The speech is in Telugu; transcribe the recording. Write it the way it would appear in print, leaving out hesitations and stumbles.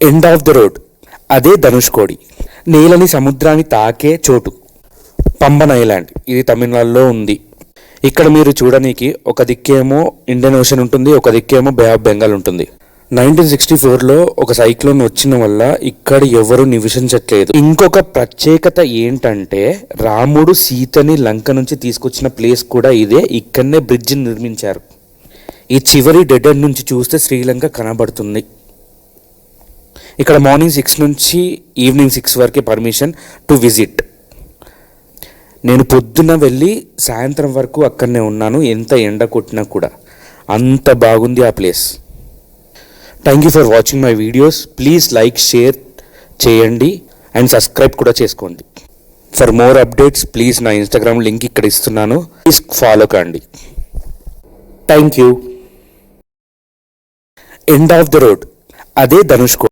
ఎండ్ ఆఫ్ ద రోడ్, అదే ధనుష్కోడి. నేలని సముద్రాన్ని తాకే చోటు పంబన్ ఐలాండ్. ఇది తమిళనాడులో ఉంది. ఇక్కడ మీరు చూడడానికి ఒక దిక్కేమో ఇండియన్ ఓషన్ ఉంటుంది, ఒక దిక్కేమో బే ఆఫ్ బెంగాల్ ఉంటుంది. 1964లో ఒక సైక్లోన్ వచ్చిన వల్ల ఇక్కడ ఎవరు నివసించట్లేదు. ఇంకొక ప్రత్యేకత ఏంటంటే రాముడు సీతని లంక నుంచి తీసుకొచ్చిన ప్లేస్ కూడా ఇదే. ఇక్కడనే బ్రిడ్జ్ నిర్మించారు. ఈ చివరి డెడ్ ఎండ్ నుంచి చూస్తే శ్రీలంక కనబడుతుంది. ఇక్కడ మార్నింగ్ 6 నుంచి ఈవినింగ్ 6 వరకే పర్మిషన్ టు విజిట్. నేను పొద్దున్న వెళ్ళి సాయంత్రం వరకు అక్కడనే ఉన్నాను. ఎంత ఎండ కొట్టినా కూడా అంత బాగుంది ఆ place. Thank you for watching my videos. Please like, share చేయండి అండ్ సబ్స్క్రైబ్ కూడా చేసుకోండి. ఫర్ మోర్ అప్డేట్స్ ప్లీజ్ నా ఇన్స్టాగ్రామ్ లింక్ ఇక్కడ ఇస్తున్నాను, ప్లీజ్ ఫాలో కండి. Thank you. End of the road, అదే ధనుష్కోడి.